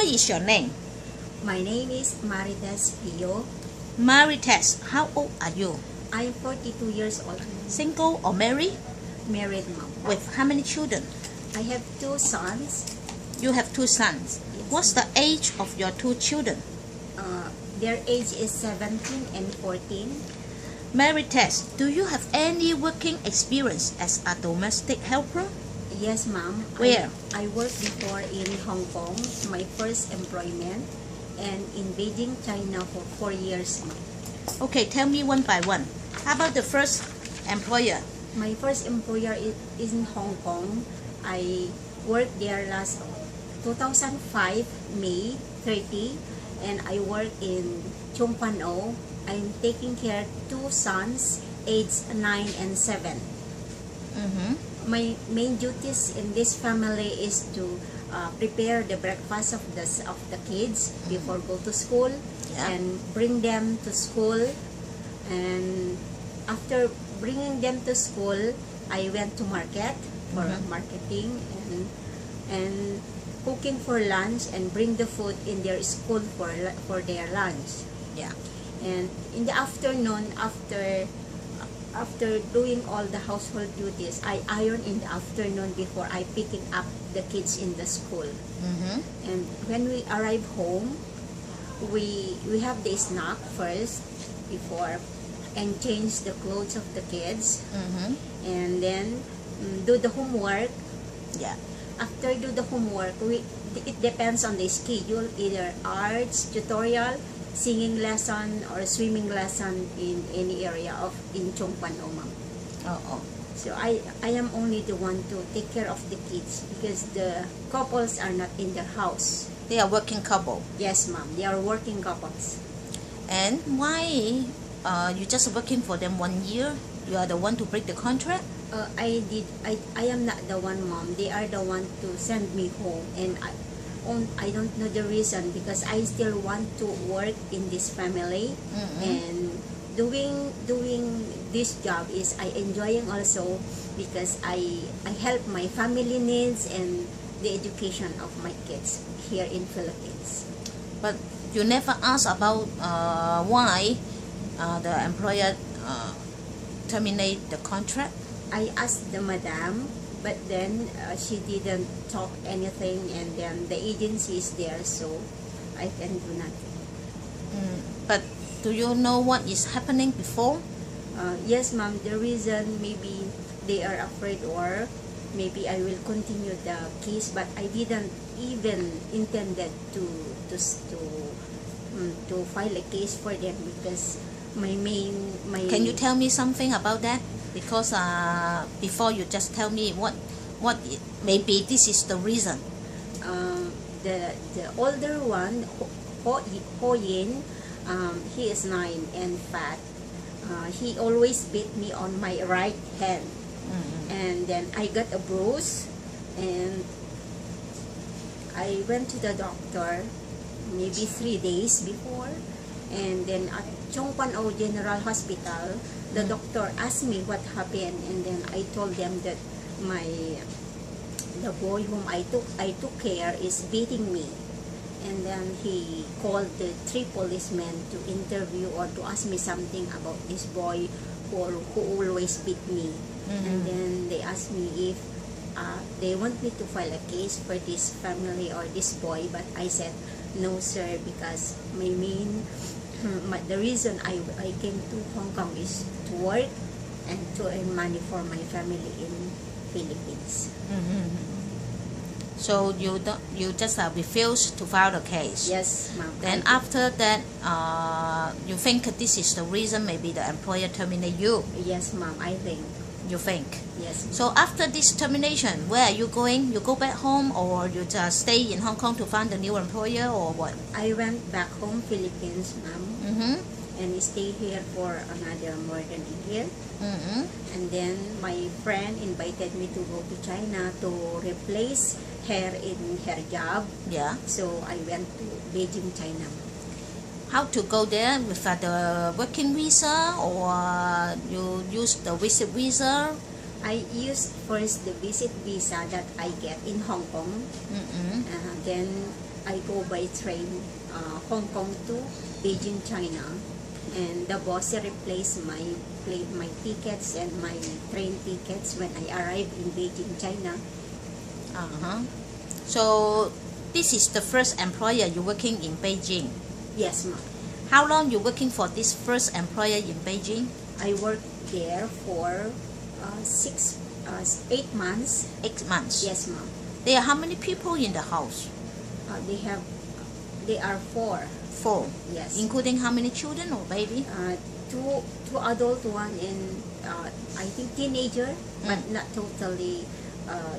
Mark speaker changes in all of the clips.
Speaker 1: What is your name?
Speaker 2: My name is Marites Pio.
Speaker 1: Marites, how old are you?
Speaker 2: I am 42 years old.
Speaker 1: Single or married?
Speaker 2: Married mom.
Speaker 1: With how many children?
Speaker 2: I have 2 sons.
Speaker 1: You have 2 sons.
Speaker 2: Yes.
Speaker 1: What's the age of your 2 children?
Speaker 2: Their age is 17 and 14.
Speaker 1: Marites, do you have any working experience as a domestic helper?
Speaker 2: Yes, ma'am.
Speaker 1: Where?
Speaker 2: I worked before in Hong Kong, my first employment, and in Beijing, China for 4 years.
Speaker 1: Okay, tell me one by one. How about the first employer?
Speaker 2: My first employer is in Hong Kong. I worked there last 2005, May 30, and I work in Chung Pan O. I'm taking care of 2 sons, aged 9 and 7. My main duties in this family is to prepare the breakfast of the kids before go to school, and bring them to school. And after bringing them to school, I went to market for marketing and cooking for lunch and bring the food in their school for their lunch.
Speaker 1: Yeah.
Speaker 2: And in the afternoon, after doing all the household duties, I iron in the afternoon before I picking up the kids in the school. And when we arrive home, we have the snack first before, and change the clothes of the kids, and then do the homework.
Speaker 1: Yeah.
Speaker 2: After do the homework, it depends on the schedule, either arts, tutorial, singing lesson, or swimming lesson in any area in Chung Pan O, ma'am. So I am only the one to take care of the kids because the couples are not in the house.
Speaker 1: They are working couple.
Speaker 2: Yes, ma'am. They are working couples.
Speaker 1: And why you just working for them 1 year? You are the one to break the contract?
Speaker 2: I am not the one, mom. They are the one to send me home, and I don't know the reason because I still want to work in this family, and doing this job is I enjoying also because I help my family needs and the education of my kids here in Philippines.
Speaker 1: But you never ask about why the employer terminate the contract?
Speaker 2: I asked the madam, but then she didn't talk anything, and then the agency is there, so I can do nothing.
Speaker 1: But do you know what is happening before?
Speaker 2: Yes, ma'am. The reason maybe they are afraid, or maybe I will continue the case, but I didn't even intended to file a case for them because my
Speaker 1: Can you tell me something about that? Because before you just tell me what maybe this is the reason.
Speaker 2: The older one, Ho Yin, he is 9 and fat. He always beat me on my right hand, and then I got a bruise, and I went to the doctor maybe 3 days before, and then at Chung Pan O General Hospital, the doctor asked me what happened, and then I told them that the boy whom I took care is beating me, and then he called the 3 policemen to interview or to ask me something about this boy who always beat me, and then they asked me if they want me to file a case for this family or this boy, but I said no, sir, because the reason I came to Hong Kong is to work and to earn money for my family in Philippines.
Speaker 1: So you just refuse to file the case.
Speaker 2: Yes, ma'am.
Speaker 1: Then after that, you think this is the reason maybe the employer terminate you?
Speaker 2: Yes, ma'am. I think.
Speaker 1: You think?
Speaker 2: Yes.
Speaker 1: So after this termination, where are you going? You go back home, or you just stay in Hong Kong to find a new employer, or what?
Speaker 2: I went back home, Philippines, ma'am, and stay here for another more than a year. And then my friend invited me to go to China to replace her in her job.
Speaker 1: Yeah.
Speaker 2: So I went to Beijing, China.
Speaker 1: How to go there? With the working visa, or you use the visit visa?
Speaker 2: I used first the visit visa that I get in Hong Kong. Then I go by train, Hong Kong to Beijing, China, and the boss replaced my tickets and my train tickets when I arrived in Beijing, China.
Speaker 1: So this is the first employer you're working in Beijing.
Speaker 2: Yes, ma'am.
Speaker 1: How long you working for this first employer in Beijing?
Speaker 2: I worked there for 8 months.
Speaker 1: 8 months.
Speaker 2: Yes, ma'am.
Speaker 1: There are how many people in the house?
Speaker 2: They are 4.
Speaker 1: 4.
Speaker 2: Yes.
Speaker 1: Including how many children or baby?
Speaker 2: Two adult, one and I think teenager, but not totally.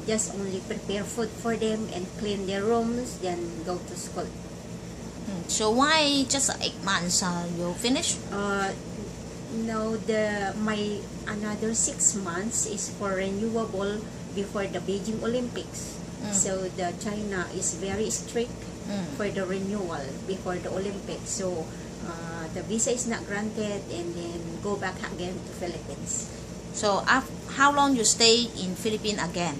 Speaker 2: Just only prepare food for them and clean their rooms, then go to school.
Speaker 1: So why just 8 months you finish?
Speaker 2: No, my another 6 months is for renewable before the Beijing Olympics. So the China is very strict for the renewal before the Olympics. So the visa is not granted, and then go back again to Philippines.
Speaker 1: So how long you stay in Philippines again?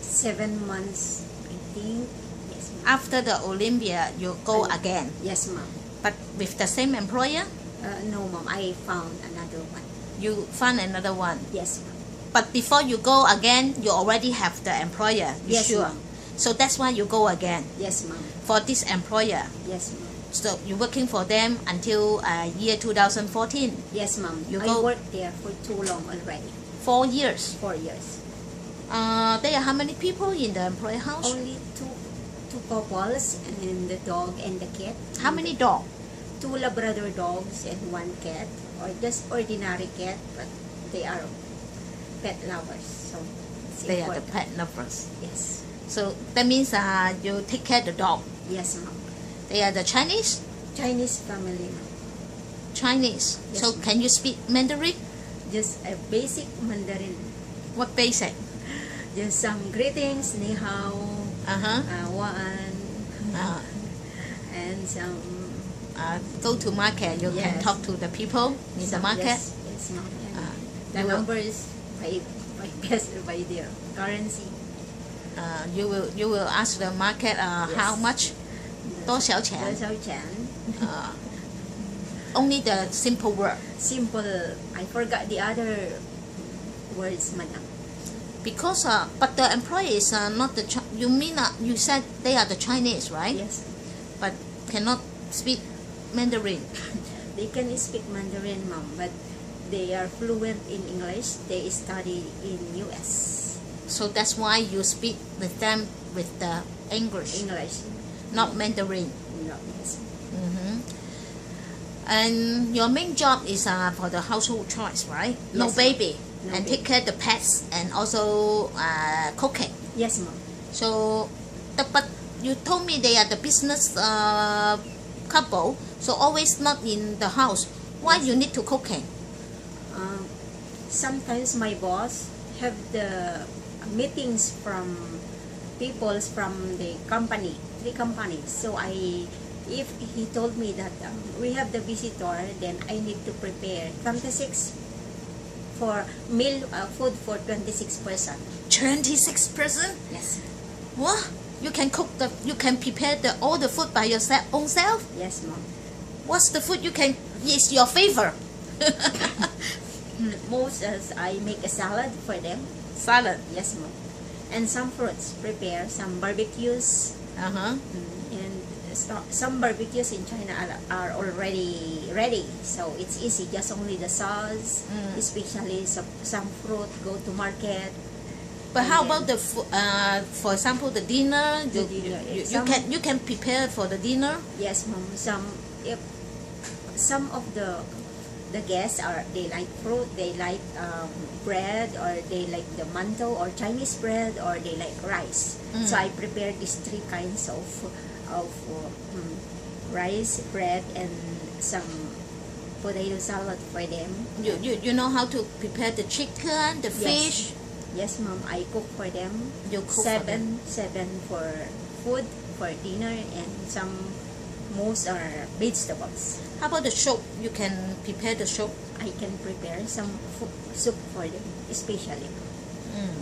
Speaker 2: 7 months, I think. Yes, ma'am.
Speaker 1: After the Olympia, you go again.
Speaker 2: Yes, ma'am.
Speaker 1: But with the same employer?
Speaker 2: No, ma'am. I found another one.
Speaker 1: You found another one.
Speaker 2: Yes, ma'am.
Speaker 1: But before you go again, you already have the employer. You
Speaker 2: Yes,
Speaker 1: sure?
Speaker 2: ma'am.
Speaker 1: So that's why you go again
Speaker 2: Yes, ma'am.
Speaker 1: for this employer.
Speaker 2: Yes, ma'am.
Speaker 1: So you're working for them until year 2014.
Speaker 2: Yes, ma'am.
Speaker 1: You
Speaker 2: I
Speaker 1: go-
Speaker 2: worked there for too long already.
Speaker 1: 4 years.
Speaker 2: 4 years.
Speaker 1: There are how many people in the employer house?
Speaker 2: Only two couples, and the dog and the cat.
Speaker 1: How many dogs?
Speaker 2: 2 Labrador dogs and 1 cat, or just ordinary cat, but they are pet lovers. So it's
Speaker 1: They are the
Speaker 2: important.
Speaker 1: pet lovers.
Speaker 2: Yes.
Speaker 1: So that means you take care of the dog.
Speaker 2: Yes, ma'am.
Speaker 1: They are the Chinese?
Speaker 2: Chinese family, ma'am.
Speaker 1: Chinese.
Speaker 2: Yes,
Speaker 1: So
Speaker 2: ma'am.
Speaker 1: can you speak Mandarin?
Speaker 2: Just a basic Mandarin.
Speaker 1: What basic?
Speaker 2: Just some greetings, ni hao, waan, and some.
Speaker 1: Go to market, you can
Speaker 2: Yes.
Speaker 1: talk to the people in the market.
Speaker 2: Yes, ma'am. And the
Speaker 1: you will-
Speaker 2: number is by best by their currency.
Speaker 1: You will ask the market how much? 多少钱?
Speaker 2: 多少钱?
Speaker 1: Only the simple word.
Speaker 2: Simple. I forgot the other words, madam.
Speaker 1: Because but the employee is not the you mean you said they are the Chinese, right?
Speaker 2: Yes.
Speaker 1: But cannot speak Mandarin.
Speaker 2: They can speak Mandarin, ma'am, but they are fluent in English. They study in US.
Speaker 1: So that's why you speak with them with the English, not Mandarin.
Speaker 2: No, yes.
Speaker 1: And your main job is for the household chores, right? No
Speaker 2: Yes,
Speaker 1: baby.
Speaker 2: No
Speaker 1: And
Speaker 2: baby.
Speaker 1: take care of the pets and also cooking.
Speaker 2: Yes, ma'am.
Speaker 1: So, but you told me they are the business couple, so always not in the house. Why you need to cooking?
Speaker 2: Sometimes my boss have the meetings from people from the company. So if he told me that we have the visitor, then I need to prepare 26 for meal food for 26 person.
Speaker 1: 26 person?
Speaker 2: Yes.
Speaker 1: What? You can prepare all the food by yourself own self?
Speaker 2: Yes, ma'am.
Speaker 1: What's the food you can? Is your favorite?
Speaker 2: Most as I make a salad for them.
Speaker 1: Salad.
Speaker 2: Yes, ma'am. And some fruits. Prepare some barbecues.
Speaker 1: Uh-huh.
Speaker 2: And some barbecues in China are already ready, so it's easy. Just only the sauce, especially some fruit. Go to market.
Speaker 1: But
Speaker 2: And
Speaker 1: how
Speaker 2: then-
Speaker 1: about the for example, the dinner?
Speaker 2: The dinner,
Speaker 1: You can prepare for the dinner.
Speaker 2: Yes, ma'am. Some of the guests they like fruit, they like bread, or they like the mantou or Chinese bread, or they like rice. So I prepared these 3 kinds of rice, bread, and some potato salad for them.
Speaker 1: You know how to prepare the chicken, the fish.
Speaker 2: Yes, ma'am. I cook for them.
Speaker 1: You cook for them.
Speaker 2: Seven for food for dinner, and most are vegetables.
Speaker 1: How about the soup? You can prepare the soup.
Speaker 2: I can prepare some soup for them, especially.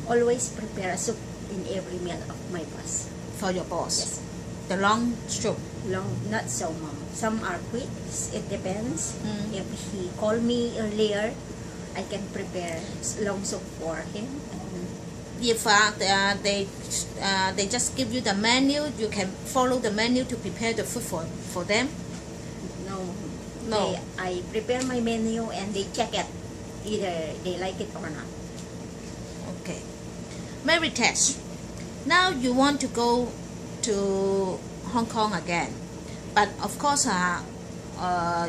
Speaker 2: Always prepare a soup in every meal of my boss.
Speaker 1: For your boss.
Speaker 2: Yes.
Speaker 1: the long stroke?
Speaker 2: Long, not so, mom. Some are quick. It depends.
Speaker 1: Mm.
Speaker 2: If he call me earlier, I can prepare long soup for him.
Speaker 1: If they just give you the menu, you can follow the menu to prepare the food for them?
Speaker 2: No. I prepare my menu and they check it. Either they like it or not.
Speaker 1: Okay. Mary Tess, now you want to go to Hong Kong again, but of course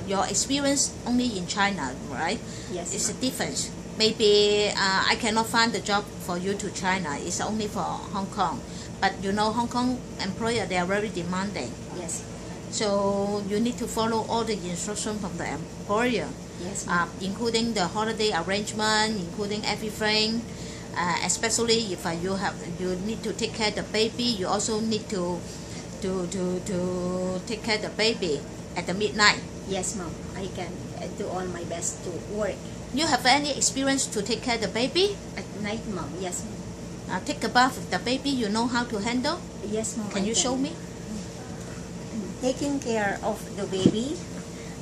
Speaker 1: your experience only in China, right?
Speaker 2: Yes.
Speaker 1: It's a difference. Maybe I cannot find the job for you to China. It's only for Hong Kong. But you know, Hong Kong employer, they are very demanding.
Speaker 2: Yes.
Speaker 1: So you need to follow all the instructions from the employer,
Speaker 2: Yes.
Speaker 1: including the holiday arrangement, including everything. Especially if you need to take care of the baby, you also need to take care of the baby at the midnight.
Speaker 2: Yes, mom. I can do all my best to work
Speaker 1: You have any experience to take care of the baby?
Speaker 2: at night, mom. Yes, mom.
Speaker 1: Take a bath with the baby, you know how to handle?
Speaker 2: Yes, mom.
Speaker 1: Can you show me?
Speaker 2: Taking care of the baby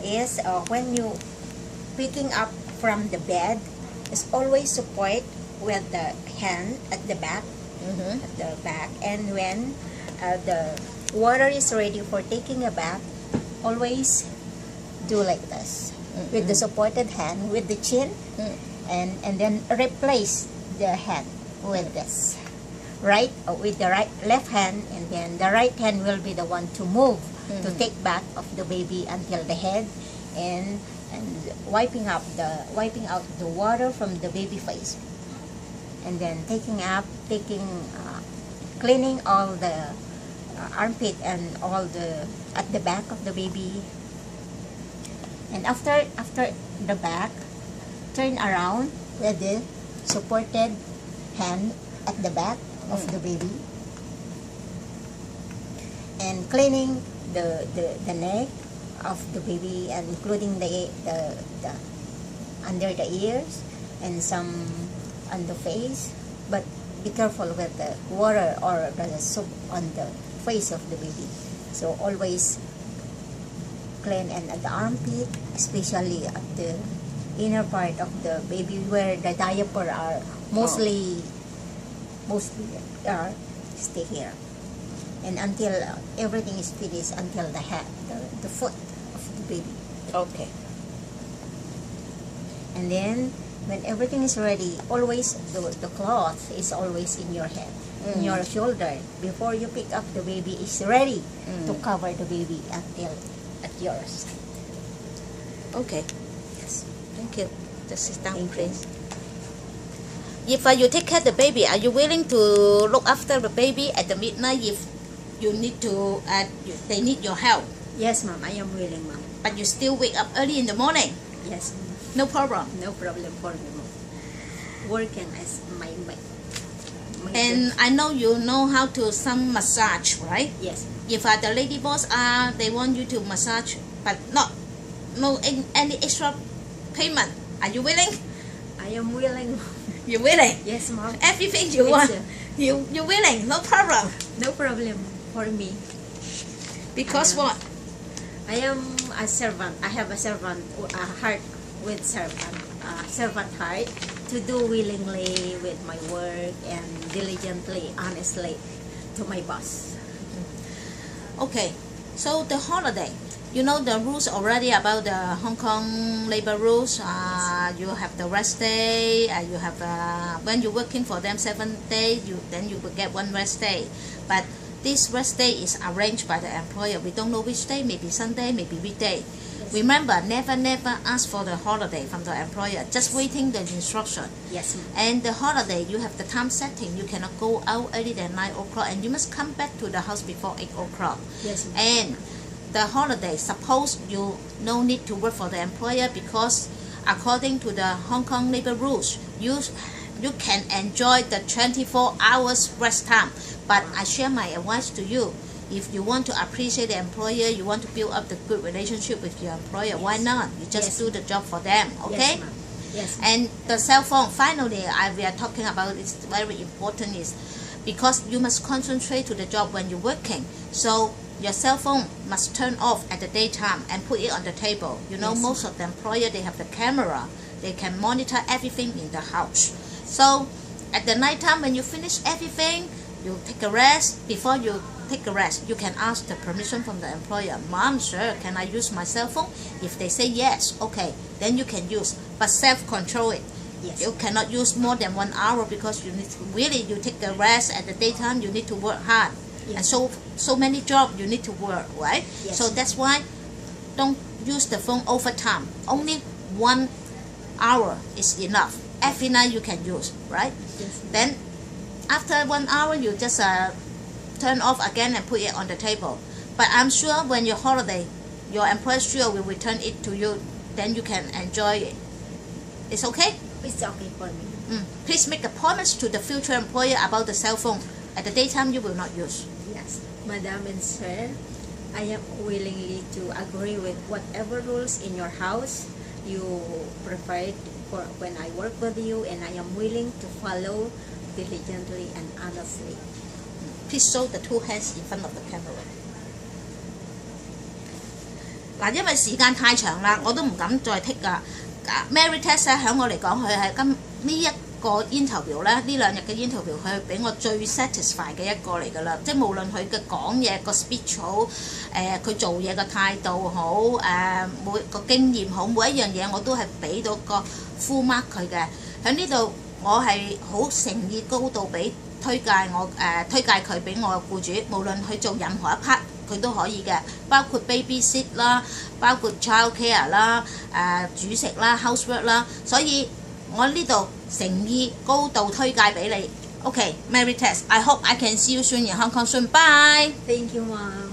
Speaker 2: is when you picking up from the bed, is always support with the hand at the back, and when the water is ready for taking a bath, always do like this with the supported hand with the chin, and then replace the hand with this with the left hand, and then the right hand will be the one to move to take bath of the baby until the head, and wiping out the water from the baby face, and then cleaning all the armpit and all the at the back of the baby, and after the back, turn around with the supported hand at the back of the baby, and cleaning the neck of the baby, and including the under the ears and some on the face, but be careful with the water or the soup on the face of the baby. So always clean, and at the armpit, especially at the inner part of the baby where the diaper are mostly stay here, and until everything is finished, until the head, the foot of the baby.
Speaker 1: Okay.
Speaker 2: And then when everything is ready, always the cloth is always in your head, in your shoulder, before you pick up the baby, is ready to cover the baby until at yours.
Speaker 1: Okay.
Speaker 2: Yes.
Speaker 1: Thank you. Just sit down,
Speaker 2: Thank you.
Speaker 1: please. If you take care of the baby, are you willing to look after the baby at the midnight if you need to? They need your help,
Speaker 2: Yes, ma'am. I am willing, ma'am.
Speaker 1: but you still wake up early in the morning.
Speaker 2: Yes, ma'am.
Speaker 1: No problem.
Speaker 2: No problem for me, ma'am. Working as my
Speaker 1: And I know you know how to some massage, right?
Speaker 2: yes,
Speaker 1: If the lady boss they want you to massage, but no any extra payment. Are you willing?
Speaker 2: I am willing.
Speaker 1: You willing?
Speaker 2: Yes, ma'am.
Speaker 1: Everything you
Speaker 2: It's,
Speaker 1: want, you willing? No problem.
Speaker 2: No problem for me.
Speaker 1: Because
Speaker 2: I am-
Speaker 1: what?
Speaker 2: I am a servant. I have a heart with servant heart to do willingly with my work and diligently, honestly to my boss.
Speaker 1: Okay, so the holiday, you know the rules already about the Hong Kong labor rules. You have the rest day. You have when you're working for them 7 days, then you will get 1 rest day. But this rest day is arranged by the employer. We don't know which day. Maybe Sunday, maybe weekday. Remember, never ask for the holiday from the employer. Just waiting the instruction.
Speaker 2: Yes, ma'am.
Speaker 1: And the holiday, you have the time setting. You cannot go out earlier than 9 o'clock, and you must come back to the house before 8 o'clock.
Speaker 2: Yes, ma'am.
Speaker 1: And the holiday, suppose you no need to work for the employer, because according to the Hong Kong labor rules, you can enjoy the 24 hours rest time. But I share my advice to you. If you want to appreciate the employer, you want to build up the good relationship with your employer, why not? You just
Speaker 2: Yes.
Speaker 1: do the job for them, okay?
Speaker 2: Yes, ma'am. Yes, ma'am.
Speaker 1: And the cell phone, finally, we are talking about, it's very important, is because you must concentrate to the job when you're working. So your cell phone must turn off at the daytime and put it on the table. You know,
Speaker 2: Yes.
Speaker 1: most of the employer, they have the camera. They can monitor everything in the house. So at the night time when you finish everything, you take a rest. Before you take a rest, you can ask the permission from the employer. Mom, sir, can I use my cell phone? If they say yes, okay, then you can use. But self-control it.
Speaker 2: Yes.
Speaker 1: You cannot use more than 1 hour because you need to really, you take a rest at the daytime, you need to work hard.
Speaker 2: Yes.
Speaker 1: And so many jobs you need to work, right?
Speaker 2: Yes.
Speaker 1: So that's why don't use the phone over time. Only 1 hour is enough. Every night you can use, right?
Speaker 2: Yes.
Speaker 1: Then after 1 hour you just turn off again and put it on the table. But I'm sure when your holiday, your employer sure will return it to you, then you can enjoy it. It's okay?
Speaker 2: It's okay for me.
Speaker 1: Please make appointments to the future employer about the cell phone. At the daytime you will not use.
Speaker 2: Yes, Madam and Sir, I am willingly to agree with whatever rules in your house you prepared for when I work with you, and I am willing to follow diligently and honestly.
Speaker 1: Please show the two hands in front of the camera. 嗱，因為時間太長啦，我都唔敢再剔㗎。Mary Test 咧，喺我嚟講，佢係呢一個 interview 咧，呢2日嘅 interview，佢係俾我最 satisfy 嘅一個嚟㗎啦。即係無論佢嘅講嘢個 speech 好，佢做嘢嘅態度好，每個經驗好，每一樣嘢我都係俾到個 full mark 佢嘅。喺呢度我係好誠意高度俾推介佢俾我嘅僱主，無論佢做任何一 part。佢都可以嘅，包括 baby sit 啦，包括 child care 啦，煮食啦 housework 啦，所以我呢度誠意高度推介俾你。Okay, Mary Tess, I hope I can see you soon in Hong Kong soon. Bye.
Speaker 2: Thank you, Mom.